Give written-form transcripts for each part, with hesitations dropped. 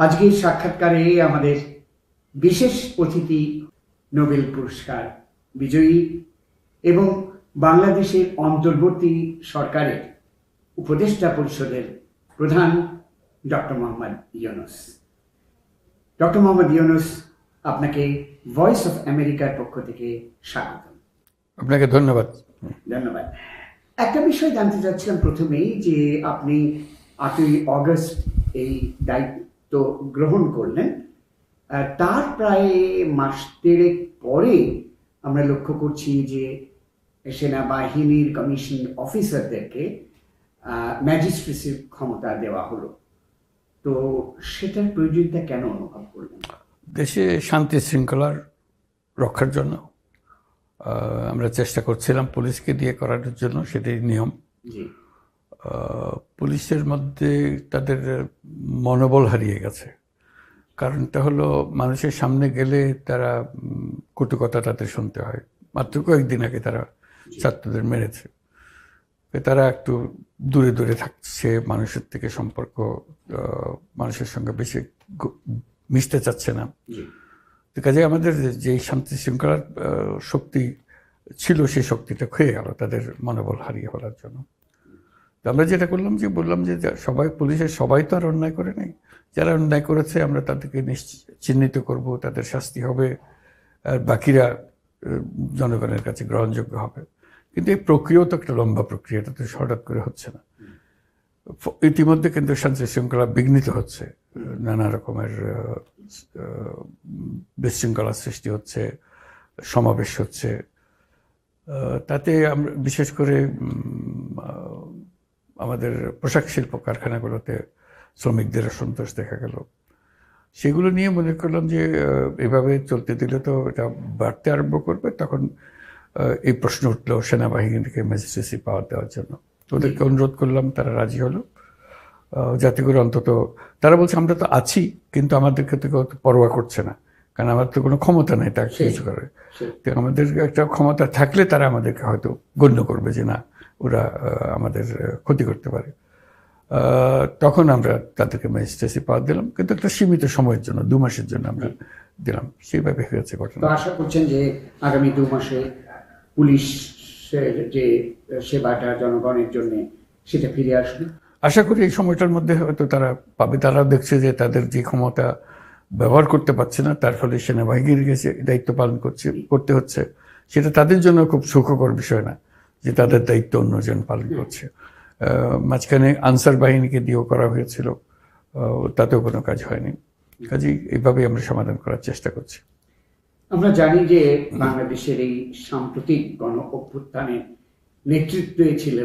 আজকের সাক্ষাৎকারে আমাদের বিশেষ অতিথি নোবেল পুরস্কার বিজয়ী এবং বাংলাদেশের অন্তর্বর্তী সরকারের উপদেষ্টা পরিষদের প্রধান ডক্টর মোহাম্মদ ইউনূস। ডক্টর মোহাম্মদ ইউনূস, আপনাকে ভয়েস অফ আমেরিকার পক্ষ থেকে স্বাগত। আপনাকে ধন্যবাদ। ধন্যবাদ। একটা বিষয় জানতে চাচ্ছিলাম প্রথমেই, যে আপনি 8ই অগস্ট এই দায়িত্ব গ্রহণ করলেন, তার প্রায় মাস দেড়েক পরে আমরা লক্ষ্য করছি যে সেনাবাহিনীর কমিশন অফিসারদেরকে ম্যাজিস্ট্রেসির ক্ষমতা দেওয়া হলো। তো সেটার প্রয়োজনীয়তা কেন অনুভব করলেন? দেশে শান্তি শৃঙ্খলার রক্ষার জন্য আমরা চেষ্টা করছিলাম পুলিশকে দিয়ে করার জন্য, সেটাই নিয়ম। জি। পুলিশের মধ্যে তাদের মনোবল হারিয়ে গেছে। কারণটা হলো, মানুষের সামনে গেলে তারা কটু কথা তাদের শুনতে হয়। মাত্র কয়েকদিন আগে তারা ছাত্রদের মেরেছে। তারা একটু দূরে দূরে থাকছে, মানুষের থেকে সম্পর্ক, মানুষের সঙ্গে বেশি মিশতে চাচ্ছে না। তো কাজে আমাদের যে শান্তি শৃঙ্খলার শক্তি ছিল, সেই শক্তিটা ক্ষয়ে গেল তাদের মনোবল হারিয়ে ফেলার জন্য। তো আমরা যেটা করলাম, যে বললাম যে সবাই, পুলিশের সবাই তো আর অন্যায় করে নেই। যারা অন্যায় করেছে আমরা তাদেরকে চিহ্নিত করব, তাদের শাস্তি হবে, আর বাকিরা জনগণের কাছে গ্রহণযোগ্য হবে। কিন্তু এই প্রক্রিয়াও তো একটা লম্বা প্রক্রিয়া, এটা তো হঠাৎ করে হচ্ছে না। ইতিমধ্যে কিন্তু শান্তি শৃঙ্খলা বিঘ্নিত হচ্ছে, নানা রকমের বিশৃঙ্খলার সৃষ্টি হচ্ছে, সমাবেশ হচ্ছে। তাতে আমরা বিশেষ করে আমাদের পোশাক শিল্প কারখানাগুলোতে শ্রমিকদের অসন্তোষ দেখা গেল। সেগুলো নিয়ে মনে করলাম যে এভাবে চলতে দিলে তো এটা বাড়তে আরম্ভ করবে। তখন এই প্রশ্ন উঠলো সেনাবাহিনীকে ম্যাজিস্ট্রেসি পাওয়ার দেওয়ার জন্য। ওদেরকে অনুরোধ করলাম, তারা রাজি হলো, যাতে করে অন্তত তারা বলছে আমরা তো আছি, কিন্তু আমাদেরকে তো কেউ পরোয়া করছে না, কারণ আমাদের তো কোনো ক্ষমতা নেই তাকে কিছু করে। তো আমাদের একটা ক্ষমতা থাকলে তারা আমাদেরকে হয়তো গণ্য করবে যে না, ওরা আমাদের ক্ষতি করতে পারে। তখন আমরা তাদেরকে ম্যাজিস্ট্রেসি পাওয়ার দিলাম, কিন্তু একটা সীমিত সময়ের জন্য, 2 মাসের জন্য আমরা দিলাম। সেইভাবে হয়েছে ঘটনা। আশা করছেন যে আগামী 2 মাসে পুলিশের যে সেবাটা জনগণের জন্য, সেটা ফিরে আসবে? আশা করি এই সময়টার মধ্যে হয়তো তারা পাবে। তারা দেখছে যে তাদের যে ক্ষমতা ব্যবহার করতে পারছে না, তার ফলে সেনাবাহিনীর কাছে দায়িত্ব পালন করতে হচ্ছে। সেটা তাদের জন্য খুব সুখকর বিষয় না যে তাদের দায়িত্ব অন্যজন পালন করছে। মাঝখানে আনসার বাহিনীকে দিয়েও করা হয়েছিল, তাতেও কোনো কাজ হয়নি। কাজেই এইভাবেই আমরা সমাধান করার চেষ্টা করছি। আমরা জানি যে বাংলাদেশের এই সাম্প্রতিক গণ অভ্যুত্থানের নেতৃত্বে ছিল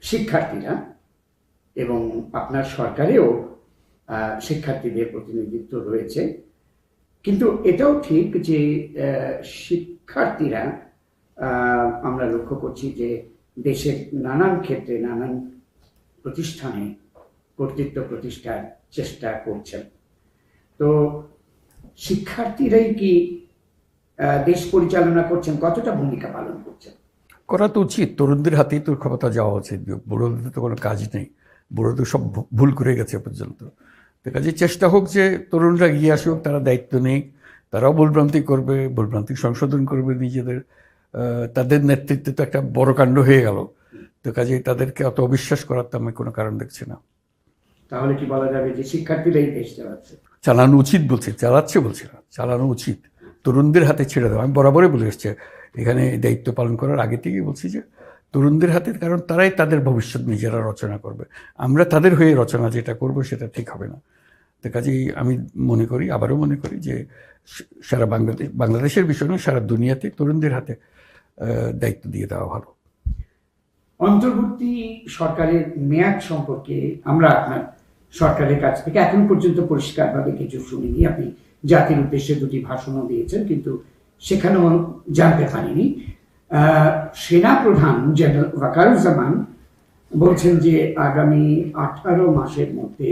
শিক্ষার্থীরা, এবং আপনার সরকারেও শিক্ষার্থীদের প্রতিনিধিত্ব রয়েছে। কিন্তু এটাও ঠিক যে শিক্ষার্থীরা, আমরা লক্ষ্য করছি যে দেশের নানান ক্ষেত্রে, নানান প্রতিষ্ঠানে কর্তৃত্ব প্রতিষ্ঠার চেষ্টা করছেন। তো শিক্ষার্থীরাই কি দেশ পরিচালনা করছেন? কতটা ভূমিকা পালন করছেন? করা তো উচিত, তরুণদের হাতেই তোর ক্ষমতা যাওয়া উচিত। বুড়োদের তো কোনো কাজ নেই, বুড়োদের সব ভুল করে গেছে পর্যন্ত। তো কাজে চেষ্টা হোক যে তরুণরা এগিয়ে আসুক, তারা দায়িত্ব নেই, তারাও ভুলভ্রান্তি করবে, ভুলভ্রান্তি সংশোধন করবে নিজেদের। তাদের নেতৃত্বে তো একটা বড় কাণ্ড হয়ে গেল। তো কাজে তাদেরকে অত অবিশ্বাস করার তো আমি কোনো কারণ দেখছি না। তাহলে কি বলা যাবে যে শিক্ষার্থীরাই দেশ চালাচ্ছে? চালানো উচিত বলছি, চালাচ্ছে বলছি না, চালানো উচিত। তরুণদের হাতে ছেড়ে দেওয়া, আমি বরাবরই বলে এসছি এখানে দায়িত্ব পালন করার আগে থেকেই বলছি যে তরুণদের হাতে, কারণ তারাই তাদের ভবিষ্যৎ নিজেরা রচনা করবে। আমরা তাদের হয়ে রচনা যেটা করব সেটা ঠিক হবে না। তো কাজেই আমি মনে করি, আবারও মনে করি যে সারা বাংলাদেশের বিষয় না, সারা দুনিয়াতে তরুণদের হাতে দায়িত্ব দিয়ে দেওয়া ভালো। অন্তর্বর্তী সরকারের মেয়াদ সম্পর্কে আমরা আপনার সরকারের কাছ থেকে এখন পর্যন্ত পরিষ্কারভাবে কিছু শুনিনি। আপনি জাতির উদ্দেশ্যে 2টি ভাষণও দিয়েছেন, কিন্তু সেখানেও জানতে পারিনি। সেনাপ্রধান জেনারেল ওয়াকারুজ্জামান বলছেন যে আগামী 18 মাসের মধ্যে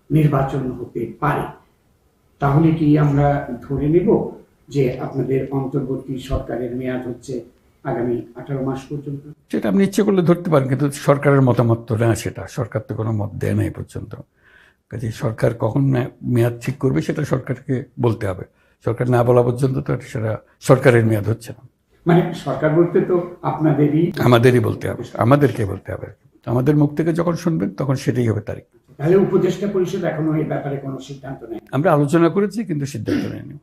নির্বাচন হতে পারে। তাহলে কি আমরা ধরে নেব যে আপনাদের অন্তর্বর্তী সরকারের মেয়াদ হচ্ছে আগামী 18 মাস পর্যন্ত? সেটা আপনি ইচ্ছে করলে ধরতে পারেন, কিন্তু সরকারের মতামত তো না, সেটা সরকার তো কোনো মত দেয় না এ পর্যন্ত। কাজে সরকার কখন মেয়াদ ঠিক করবে সেটা সরকারকে বলতে হবে। সরকার না বলা পর্যন্ত তো সেটা সরকারের মেয়াদ হচ্ছে না। মানে সরকার বলতে তো আপনাদেরই আমাদেরই বলতে হবে, আমাদেরকে বলতে হবে। আমাদের মুখ থেকে যখন শুনবেন তখন সেটাই হবে তারিখ। তাহলে উপদেষ্টা পরিষদ এখনো এই ব্যাপারে কোনো সিদ্ধান্ত নেই। আমরা আলোচনা করেছি কিন্তু সিদ্ধান্ত নেয়নি।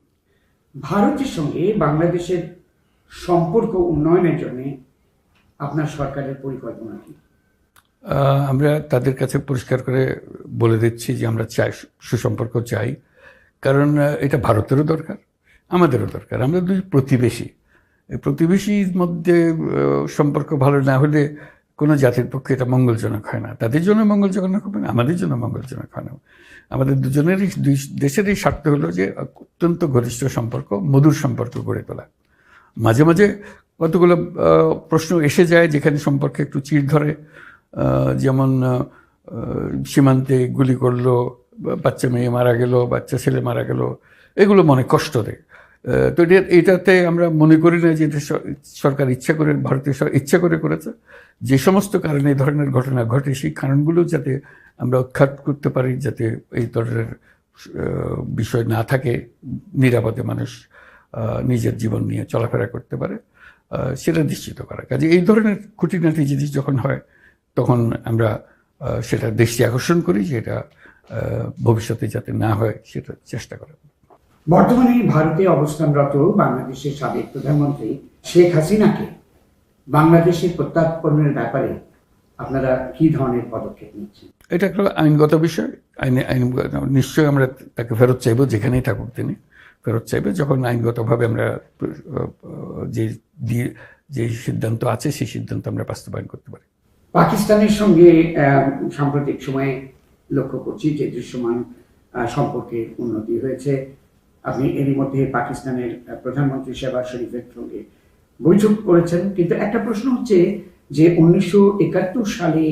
ভারতের সঙ্গে বাংলাদেশের সম্পর্ক উন্নয়নের জন্য আপনার সরকারের পরিকল্পনা কি? আমরা তাদের কাছে পরিষ্কার করে বলে দিচ্ছি যে আমরা চাই, সুসম্পর্ক চাই। কারণ এটা ভারতেরও দরকার, আমাদেরও দরকার। আমরা দুই প্রতিবেশী। এই প্রতিবেশীর মধ্যে সম্পর্ক ভালো না হলে কোনো জাতির পক্ষে এটা মঙ্গলজনক হয় না। তাদের জন্য মঙ্গলজনক হবে না, আমাদের জন্য মঙ্গলজনক হয় না। আমাদের দুজনেরই, দুই দেশেরই স্বার্থ হলো যে অত্যন্ত ঘনিষ্ঠ সম্পর্ক, মধুর সম্পর্ক গড়ে তোলা। মাঝে মাঝে কতগুলো প্রশ্ন এসে যায় যেখানে সম্পর্কে একটু চিড় ধরে, যেমন সীমান্তে গুলি করলো, বাচ্চা মেয়ে মারা গেল, বাচ্চা ছেলে মারা গেল, এগুলো মনে কষ্ট দেয়। তো এটাতে আমরা মনে করি না যে সরকার ইচ্ছা করে, ভারতীয় সরকার ইচ্ছা করে করেছে। যে সমস্ত কারণে এই ধরনের ঘটনা ঘটে সেই কারণগুলো যাতে আমরা উৎখাত করতে পারি, যাতে এই ধরনের বিষয় না থাকে, নিরাপদে মানুষ নিজের জীবন নিয়ে চলাফেরা করতে পারে, সেটা নিশ্চিত করা। কাজে এই ধরনের খুঁটিনাটি জিনিস যখন হয় তখন আমরা সেটা দৃষ্টি আকর্ষণ করি যে এটা ভবিষ্যতে যাতে না হয় সেটা চেষ্টা করা। বর্তমানে ভারতে অবস্থানরত বাংলাদেশের সাবেক প্রধানমন্ত্রী শেখ হাসিনাকে বাংলাদেশের প্রত্যার্পণের ব্যাপারে আপনারা কি ধরনের পদক্ষেপ নিচ্ছেন? এটা একটা আইনগত বিষয়। আইন নিশ্চয়ই আমরা তাকে ফেরত চাইবো, যেখানেই থাকুক তিনি ফেরত চাইবে। যখন আইনগতভাবে আমরা যে সিদ্ধান্ত আছে সেই সিদ্ধান্ত আমরা বাস্তবায়ন করতে পারি। পাকিস্তানের সঙ্গে সাম্প্রতিক সময়ে লক্ষ্য করছি যে দৃশ্যমান সম্পর্কের উন্নতি হয়েছে। আপনি এরই মধ্যে পাকিস্তানের প্রধানমন্ত্রী শেহবাজ শরীফের সঙ্গে বৈঠক করেছেন, কিন্তু একটা প্রশ্ন হচ্ছে যে 1971 সালে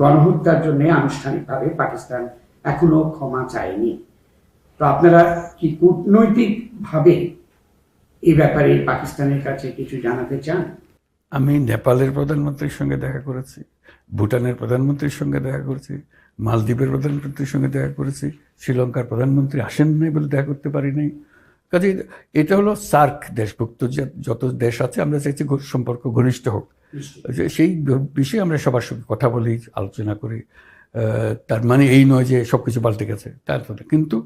গণহত্যার জন্য আনুষ্ঠানিকভাবে পাকিস্তান এখনো ক্ষমা চায়নি। তো আপনারা কি কূটনৈতিকভাবে এই ব্যাপারে পাকিস্তানের কাছে কিছু জানাতে চান? আমি নেপালের প্রধানমন্ত্রীর সঙ্গে দেখা করেছি, ভুটানের প্রধানমন্ত্রীর সঙ্গে দেখা করেছি, মালদ্বীপের প্রধানমন্ত্রীর সঙ্গে দেখা করেছি, শ্রীলঙ্কার প্রধানমন্ত্রী আসেন নাই বলে দেখা করতে পারি নাই। কাজে এটা হলো সার্ক দেশভুক্ত যত দেশ আছে, আমরা চাইছি সম্পর্ক ঘনিষ্ঠ হোক। সেই বিষয়ে আমরা সবার সঙ্গে কথা বলি, আলোচনা করি। তার মানে এই নয় যে সব কিছু পাল্টে গেছে, তার কিন্তু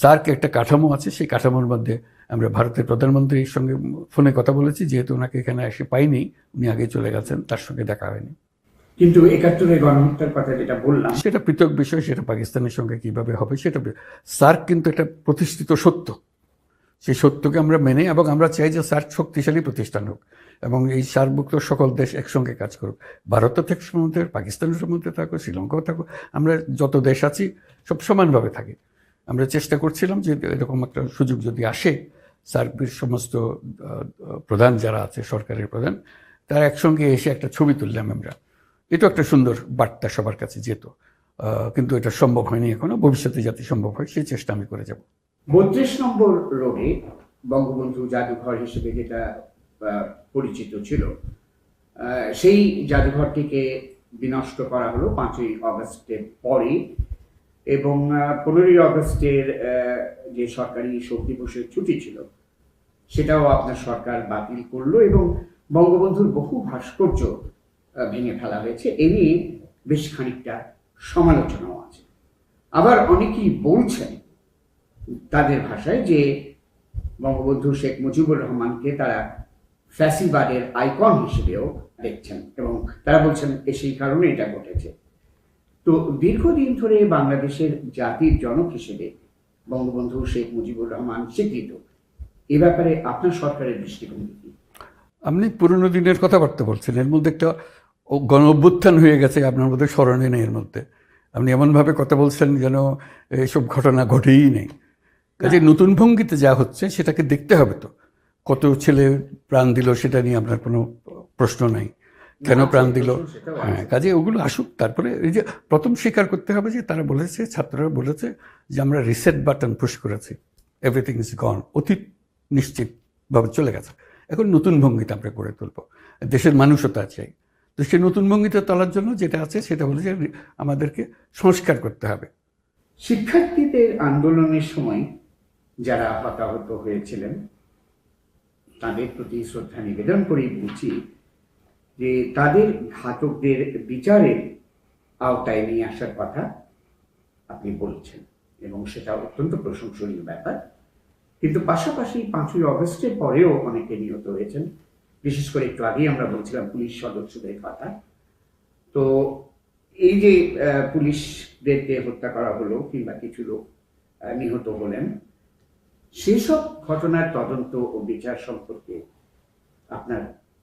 সার্ক একটা কাঠামো আছে, সেই কাঠামোর মধ্যে আমরা ভারতের প্রধানমন্ত্রীর সঙ্গে ফোনে কথা বলেছি, যেহেতু ওনাকে এখানে এসে পাইনি, উনি আগে চলে গেছেন, তার সঙ্গে দেখা হয়নি। কিন্তু 71-এর গণহত্যার কথা যেটা বললাম সেটা পৃথক বিষয়, সেটা পাকিস্তানের সঙ্গে কিভাবে হবে সেটা। সার্ক কিন্তু একটা প্রতিষ্ঠিত সত্য, সেই সত্যকে আমরা মেনে, এবং আমরা চাই যে সার্ক শক্তিশালী প্রতিষ্ঠান হোক এবং এই সার্কভুক্ত সকল দেশ একসঙ্গে কাজ করুক। ভারতও থেকে মধ্যে, পাকিস্তানের মধ্যে থাকুক, শ্রীলঙ্কাও থাকুক, আমরা যত দেশ আছি সব সমানভাবে থাকি। আমরা চেষ্টা করছিলাম যে এরকম একটা সুযোগ যদি আসে, সার্কের সমস্ত প্রধান যারা আছে, সরকারের প্রধান, তারা একসঙ্গে এসে একটা ছবি তুললাম আমরা। এটা একটা সুন্দর বার্তা সবার কাছে যেত, কিন্তু এটা সম্ভব হয়নি এখনো। ভবিষ্যতে যাতে সম্ভব হয় সেই চেষ্টা আমি করে যাব। 32 নম্বর রোডে বঙ্গবন্ধু জাদুঘর হিসেবে যেটা পরিচিত ছিল, সেই জাদুঘরটিকে বিনষ্ট করা হলো 5ই আগস্টের পরে, এবং 15ই আগস্টের যে সরকারি শোক দিবসের ছুটি ছিল সেটাও আপনার সরকার বাতিল করলো, এবং বঙ্গবন্ধুর বহু ভাস্কর্য ভেঙে ফেলা হয়েছে। এ নিয়ে বেশ খানিকটা সমালোচনাও আছে। আবার অনেকেই বলছেন তাদের ভাষায় যে বঙ্গবন্ধু শেখ মুজিবুর রহমানকে তারা ফ্যাসিবাদের আইকন হিসেবেও দেখছেন, এবং তারা বলছেন সেই কারণে এটা ঘটেছে। তো দীর্ঘদিন ধরে বাংলাদেশের জাতির জনক হিসেবে বঙ্গবন্ধু শেখ মুজিবুর রহমান স্বীকৃত, এ ব্যাপারে আপনার সরকারের দৃষ্টিভঙ্গি কি? আপনি পুরনো দিনের কথাবার্তা বলছেন, এর মধ্যে একটা গণ অভ্যুত্থান হয়ে গেছে, আপনার মধ্যে স্মরণে নেই। এর মধ্যে আপনি এমনভাবে কথা বলছেন যেন এসব ঘটনা ঘটেই নেই। কাজে নতুন ভঙ্গিতে যা হচ্ছে সেটাকে দেখতে হবে। তো কত ছেলে প্রাণ দিল সেটা নিয়ে আপনার কোনো প্রশ্ন নাই, কেন প্রাণ দিল? হ্যাঁ, কাজে ওগুলো আসুক। তারপরে এই যে প্রথম স্বীকার করতে হবে যে তারা বলেছে, ছাত্ররা বলেছে যে আমরা রিসেট বাটন পুশ করেছি, এভরিথিং ইজ গন, অতীত নিশ্চিতভাবে চলে গেছে। এখন নতুন ভঙ্গিতে আমরা গড়ে তুলব, দেশের মানুষও তা চাই। তো সেই নতুন ভঙ্গিতে তোলার জন্য যেটা আছে সেটা হলো যে আমাদেরকে সংস্কার করতে হবে। শিক্ষার্থীদের আন্দোলনের সময় যারা হতাহত হয়েছিলেন তাদের প্রতি শ্রদ্ধা নিবেদন করেই বলছি যে তাদের ঘাতকদের বিচারের আওতায় নিয়ে আসার কথা আপনি বলছেন এবং সেটা অত্যন্ত প্রশংসনীয় ব্যাপার। কিন্তু পাশাপাশি 5ই অগস্টের পরেও অনেকে নিহত হয়েছেন, বিশেষ করে একটু আগেই আমরা বলছিলাম পুলিশ সদস্যদের কথা। তো এই যে পুলিশদেরকে হত্যা করা হলো কিংবা কিছু লোক নিহত হলেন, সেসব ঘটনার তদন্ত ও বিচার সম্পর্কে আপনার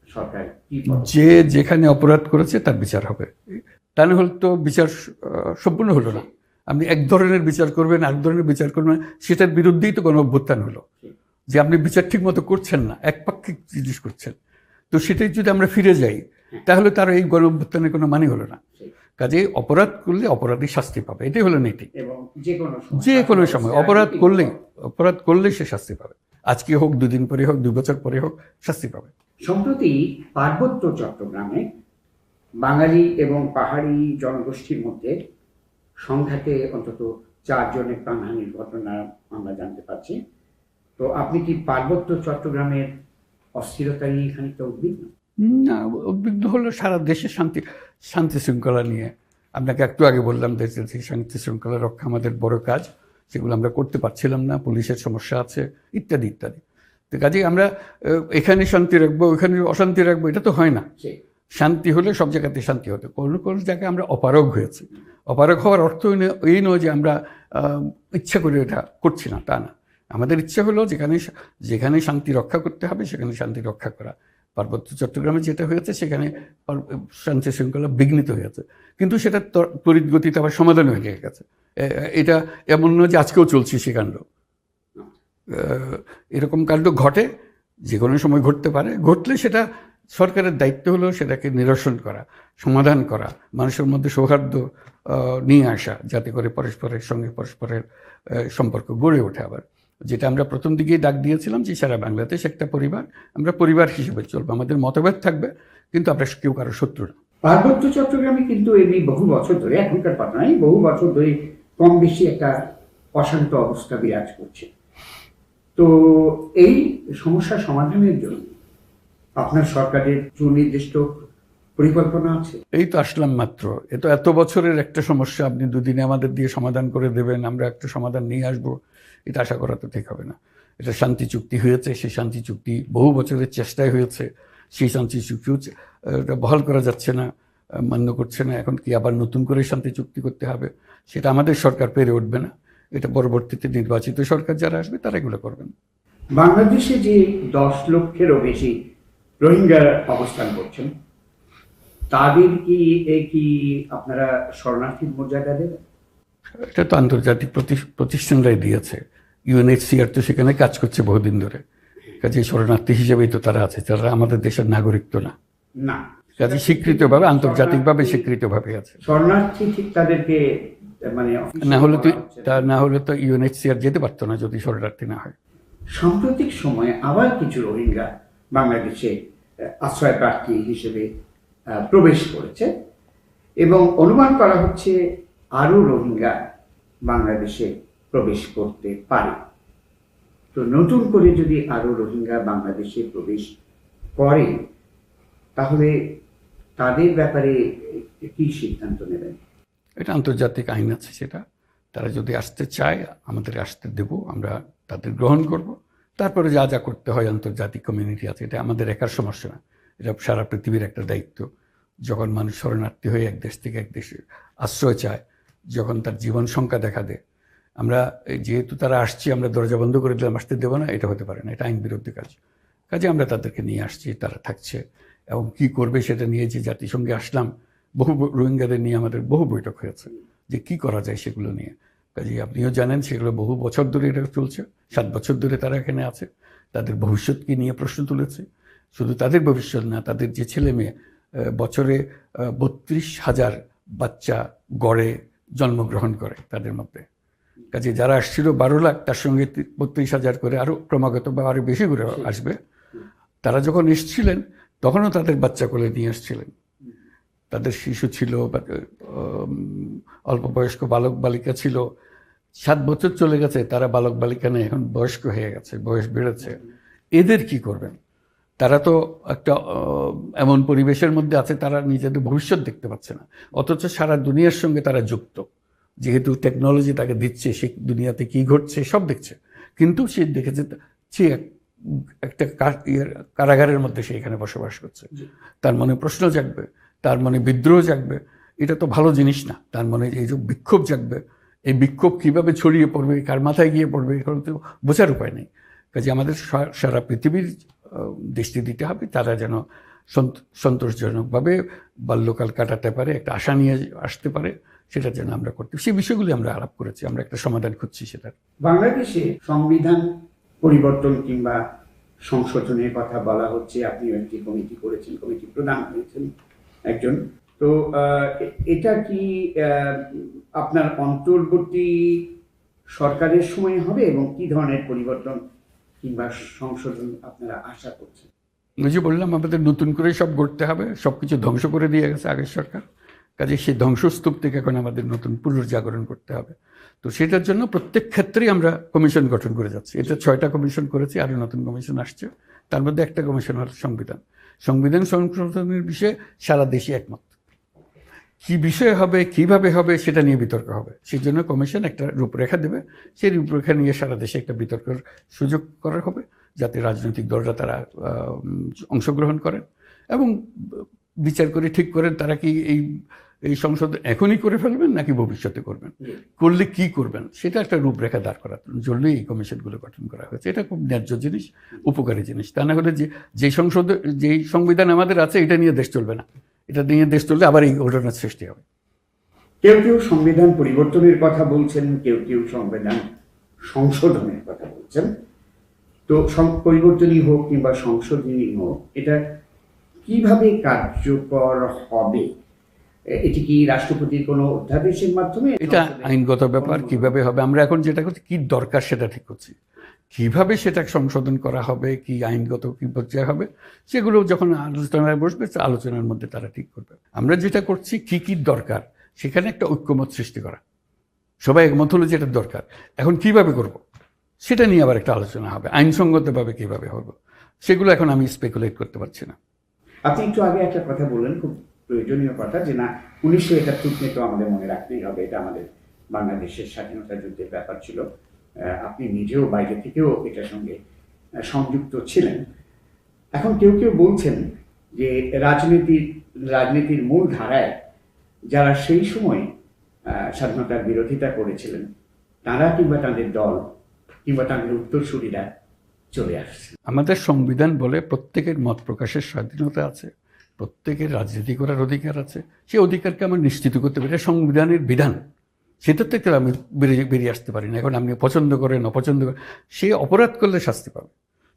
সরকার কি যে যেখানে অপরাধ করেছে তার বিচার হবে, তা না হলে তো বিচার সম্পূর্ণ হলো না। আপনি এক ধরনের বিচার করবেন, আরেক ধরনের বিচার করবেন, সেটার বিরুদ্ধেই তো কোনো অভ্যুত্থান হলো, যে আপনি বিচার ঠিক মতো করছেন না, একপাক্ষিক জিনিস করছেন। তো সেটাই যদি আমরা ফিরে যাই তাহলে তার এই গণ অভ্যুত্থানের কোনো মানে হলো না। কাজে অপরাধ করলে অপরাধী শাস্তি পাবে, এটাই হলো নীতি। এবং যে কোনো সময় অপরাধ করলে সে শাস্তি পাবে, আজকে হোক, 2 দিন পরে হোক, 2 বছর পরে হোক, শাস্তি পাবে। সম্প্রতি পার্বত্য চট্টগ্রামে বাঙালি এবং পাহাড়ি জনগোষ্ঠীর মধ্যে সংঘাতে অন্তত 4 জনের প্রাণহানির ঘটনা আমরা জানতে পারছি। তো আপনি কি পার্বত্য চট্টগ্রামের অস্থিরতা নিয়ে খানিকটা উদ্বিগ্ন? না, উদ্বিগ্ন হলো সারা দেশের শান্তি শৃঙ্খলা নিয়ে। আপনাকে একটু আগে বললাম দেশের শান্তি শৃঙ্খলা রক্ষা আমাদের বড় কাজ, সেগুলো আমরা করতে পারছিলাম না, পুলিশের সমস্যা আছে, ইত্যাদি ইত্যাদি। তো কাজেই আমরা এখানে শান্তি রাখবো, ওখানে অশান্তি রাখবো, এটা তো হয় না। শান্তি হলে সব জায়গাতে শান্তি হতো। কোনো কোনো জায়গায় আমরা অপারগ হয়েছি। অপারগ হওয়ার অর্থ এই নয় যে আমরা ইচ্ছা করে এটা করছি না, তা না। আমাদের ইচ্ছা হলো যেখানে শান্তি রক্ষা করতে হবে সেখানে শান্তি রক্ষা করা। পার্বত্য চট্টগ্রামে যেটা হয়েছে সেখানে শান্তি শৃঙ্খলা বিঘ্নিত হয়েছে, কিন্তু সেটা তড়িৎ গতিতে আবার সমাধান হয়ে গেছে। এটা এমন নয় যে আজকেও চলছে সে কাণ্ড। এরকম কাণ্ড ঘটে, যে কোনো সময় ঘটতে পারে। ঘটলে সেটা সরকারের দায়িত্ব হলো সেটাকে নিরসন করা, সমাধান করা, মানুষের মধ্যে সৌহার্দ্য নিয়ে আসা, যাতে করে পরস্পরের সঙ্গে পরস্পরের সম্পর্ক গড়ে ওঠে। আবার যেটা আমরা প্রথম দিকেই ডাক দিয়েছিলাম যে সারা বাংলাদেশ একটা পরিবার, আমরা পরিবার হিসেবে চলবো, আমাদের মতভেদ থাকবে কিন্তু আমরা কেউ কারো শত্রু না। পার্বত্য চট্টগ্রামে কিন্তু এমনি বহু বছর ধরে, এখনকার কথা নয়, বহু বছর ধরে কম বেশি একটা অশান্ত অবস্থা বিরাজ করছে। তো এই সমস্যা সমাধানের জন্য আপনার সরকারের সুনির্দিষ্ট পরিকল্পনা আছে? এই তো আসলাম মাত্র। এত বছরের একটা সমস্যা আপনি 2 দিনে আমাদের দিয়ে সমাধান করে দেবেন, আমরা একটা সমাধান নিয়ে আসবো, এটা আশা করা তো ঠিক হবে না। এটা শান্তি চুক্তি হয়েছে, সেই শান্তি চুক্তি বহু বছরের চেষ্টায় হয়েছে, সেই শান্তি চুক্তিও বহাল করা যাচ্ছে না, মান্য করছে না। এখন কি আবার নতুন করে শান্তি চুক্তি করতে হবে? সেটা আমাদের সরকার পেরে উঠবে না, এটা পরবর্তীতে নির্বাচিত সরকার যারা আসবে তারা এগুলো করবেন। বাংলাদেশে যে 10 লক্ষেরও বেশি রোহিঙ্গা অবস্থান করছেন, তাদের কি আপনারা শরণার্থীর মর্যাদা দেবেন? এটা তো আন্তর্জাতিক প্রতিষ্ঠানরাই দিয়েছে। UNHCR তো সেখানে কাজ করছে বহুদিন ধরে, কাজে শরণার্থী হিসেবেই তো তারা আছে, তারা আমাদের দেশের নাগরিক তো না। কাজে স্বীকৃতভাবে, আন্তর্জাতিকভাবে স্বীকৃতভাবে আছে। শরণার্থী ঠিক তাদেরকে মানে না হলে তো UNHCR যেতে পারতো না যদি শরণার্থী না হয়। সাম্প্রতিক সময়ে আবার কিছু রোহিঙ্গা বাংলাদেশে আশ্রয় প্রার্থী হিসেবে প্রবেশ করেছে এবং অনুমান করা হচ্ছে আরও রোহিঙ্গা বাংলাদেশে প্রবেশ করতে পারে। তো নতুন করে যদি আরও রোহিঙ্গা বাংলাদেশে প্রবেশ করে তাহলে তাদের ব্যাপারে কি সিদ্ধান্ত নেবেন? এটা আন্তর্জাতিক আইন আছে, সেটা তারা যদি আসতে চায় আমাদের আসতে দেব, আমরা তাদের গ্রহণ করব। তারপরে যা যা করতে হয় আন্তর্জাতিক কমিউনিটি আছে, এটা আমাদের একার সমস্যা না, এটা সারা পৃথিবীর একটা দায়িত্ব। যখন মানুষ শরণার্থী হয়ে এক দেশ থেকে এক দেশে আশ্রয় চায়, যখন তার জীবন সংখ্যা দেখা দেয়, আমরা যেহেতু তারা আসছে আমরা দরজা বন্ধ করে দিলাম, আসতে দেবো না, এটা হতে পারে না, এটা আইন বিরোধী কাজে আমরা তাদেরকে নিয়ে আসছি, তারা থাকছে এবং কি করবে সেটা নিয়ে যে জাতিসংঘে আসলাম, বহু রোহিঙ্গাদের নিয়ে আমাদের বহু বৈঠক হয়েছে যে কি করা যায় সেগুলো নিয়ে। কাজে আপনিও জানেন সেগুলো বহু বছর ধরে এটা চলছে, 7 বছর ধরে তারা এখানে আছে, তাদের ভবিষ্যৎকে নিয়ে প্রশ্ন তুলেছে। শুধু তাদের ভবিষ্যৎ না, তাদের যে ছেলে মেয়ে, বছরে 32,000 বাচ্চা গড়ে জন্মগ্রহণ করে তাদের মধ্যে। কাজে যারা আসছিল 12 লাখ, তার সঙ্গে 32,000 করে আরও ক্রমাগত বা আরও বেশি করে আসবে। তারা যখন এসছিলেন তখনও তাদের বাচ্চা কোলে নিয়ে আসছিলেন, তাদের শিশু ছিল, অল্প বয়স্ক বালক বালিকা ছিল, 7 বছর চলে গেছে, তারা বালক বালিকা নেই, এখন বয়স্ক হয়ে গেছে, বয়স বেড়েছে। এদের কি করবেন? তারা তো একটা এমন পরিবেশের মধ্যে আছে, তারা নিজেদের ভবিষ্যৎ দেখতে পাচ্ছে না, অথচ সারা দুনিয়ার সঙ্গে তারা যুক্ত। যেহেতু টেকনোলজি তাকে দিচ্ছে, সে দুনিয়াতে কি ঘটছে সব দেখছে, কিন্তু সে দেখেছে সে একটা কারাগারের মধ্যে সে এখানে বসবাস করছে। তার মনে প্রশ্ন জাগবে, তার মনে বিদ্রোহ জাগবে। এটা তো ভালো জিনিস না। তার মনে এই যে বিক্ষোভ জাগবে, এই বিক্ষোভ কীভাবে ছড়িয়ে পড়বে, কার মাথায় গিয়ে পড়বে, এখন তো বোঝার উপায় নেই। কাজে আমাদের সারা পৃথিবীর দৃষ্টি দিতে হবে, তারা যেন সন্তোষজনকভাবে বাল্যকাল কাটাতে পারে, একটা আশা নিয়ে আসতে পারে, সেটার জন্য আমরা করতে, সেই বিষয়গুলি আমরা আলাপ করেছি, আমরা একটা সমাধান খুঁজছি সেটার। বাংলাদেশে সংবিধান পরিবর্তন কিংবা সংশোধনের কথা বলা হচ্ছে। আপনি একটি কমিটি করেছেন, কমিটি প্রধান হয়েছেন একজন। তো এটা কি আপনার অন্তর্বর্তী সরকারের সময় হবে, এবং কি ধরনের পরিবর্তন কিংবা সংশোধন আপনারা আশা করছেন? ওই যে বললাম, আমাদের নতুন করে সব গড়তে হবে, সব কিছু ধ্বংস করে দিয়ে গেছে আগের সরকার। কাজে সেই ধ্বংসস্তূপ থেকে এখন আমাদের নতুন পুনর্জাগরণ করতে হবে। তো সেটার জন্য প্রত্যেক ক্ষেত্রেই আমরা কমিশন গঠন করে যাচ্ছি। এটা 6টা কমিশন করেছি, আরও নতুন কমিশন আসছে। তার মধ্যে একটা কমিশন হল সংবিধান। সংবিধান সংশোধনের বিষয়ে সারা দেশে একমত। কি বিষয় হবে, কিভাবে হবে, সেটা নিয়ে বিতর্ক হবে। সেই জন্য কমিশন একটা রূপরেখা দেবে, সেই রূপরেখা নিয়ে সারা দেশে একটা বিতর্কের সুযোগ করা হবে, যাতে রাজনৈতিক দলরা তারা অংশগ্রহণ করেন এবং বিচার করে ঠিক করেন তারা কি এই সংসদ এখনই করে ফেলবেন নাকি ভবিষ্যতে করবেন, করলে কি করবেন, সেটা একটা রূপরেখা দাঁড় করার জন্যই এই কমিশনগুলো গঠন করা হয়েছে। এটা খুব ন্যায্য জিনিস, উপকারী জিনিস। তা না হলে যেই সংবিধান আমাদের আছে এটা নিয়ে দেশ চলবে না, এটা নিয়ে দেশ চললে আবার এই ঘটনার সৃষ্টি হবে। কেউ কেউ সংবিধান পরিবর্তনের কথা বলছেন, কেউ কেউ সংবিধান সংশোধনের কথা বলছেন। তো পরিবর্তনই হোক কিংবা সংশোধনী হোক, এটা কিভাবে কার্যকর হবে? এটি কি রাষ্ট্রপতির কোনো অধ্যাদেশের মাধ্যমে? এটা আইনগত ব্যাপার, কিভাবে হবে। আমরা এখন যেটা করছি, কি দরকার সেটা ঠিক করছি। কিভাবে সেটা সংশোধন করা হবে, কি আইনগত কি পর্যায়ে হবে, সেগুলো যখন আলোচনায় বসবে, আলোচনার মধ্যে তারা ঠিক করবে। আমরা যেটা করছি, কি কি দরকার, সেখানে একটা ঐক্যমত সৃষ্টি করা। সবাই একমত হলো যেটা দরকার, এখন কিভাবে করব, সেটা নিয়ে আবার একটা আলোচনা হবে, আইনসঙ্গতভাবে কিভাবে হবে, সেগুলো এখন আমি স্পেকুলেট করতে পারছি না। আপনি একটু আগে একটা কথা বললেন, খুব প্রয়োজনীয় কথা, যে না 1971 তো আমাদের মনে রাখতেই হবে, এটা আমাদের বাংলাদেশের স্বাধীনতা যুদ্ধের ব্যাপার ছিল। আপনি নিজেও বাইরে থেকেও এটার সঙ্গে সংযুক্ত ছিলেন। এখন কেউ কেউ বলছেন যে রাজনীতির মূল ধারায় যারা সেই সময় স্বাধীনতার বিরোধিতা করেছিলেন, তারা কিংবা তাদের দল কিংবা তাদের উত্তরসূরিরা চলে আসছে। আমাদের সংবিধান বলে প্রত্যেকের মত প্রকাশের স্বাধীনতা আছে, প্রত্যেকের রাজনীতি করার অধিকার আছে। সেই অধিকারকে আমরা নিশ্চিত করতে পারি, এটা সংবিধানের বিধান। সেটা থেকে আমি বেরিয়ে আসতে পারি না। এখন আপনি পছন্দ করেন অপছন্দ করেন, সে অপরাধ করলে শাস্তি পাবে,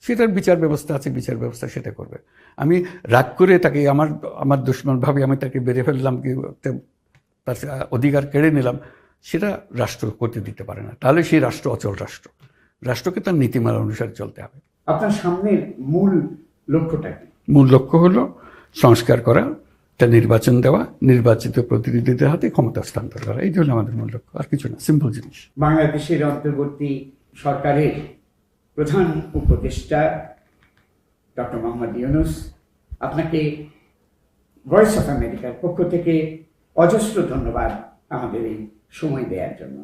সেটার বিচার ব্যবস্থা আছে, বিচার ব্যবস্থা সেটা করবে। আমি রাগ করে তাকে আমার দুশ্মন ভাবে আমি তাকে বেড়ে ফেললাম, কি তার অধিকার কেড়ে নিলাম, সেটা রাষ্ট্র করতে দিতে পারে না। তাহলে সেই রাষ্ট্র অচল রাষ্ট্র। রাষ্ট্রকে তার নীতিমালা অনুসারে চলতে হবে। আপনার সামনের মূল লক্ষ্যটা কি? মূল লক্ষ্য হলো সংস্কার করা, তা নির্বাচন দেওয়া, নির্বাচিত প্রতিনিধিদের হাতে ক্ষমতা হস্তান্তর করা। এই হলো আমাদের মূল লক্ষ্য, আর কিছু না, সিম্পল জিনিস। বাংলাদেশের অন্তর্বর্তী সরকারের প্রধান উপদেষ্টা ডক্টর মোহাম্মদ ইউনূস, আপনাকে ভয়েস অফ আমেরিকার পক্ষ থেকে অজস্র ধন্যবাদ আমাদের এই সময় দেওয়ার জন্য।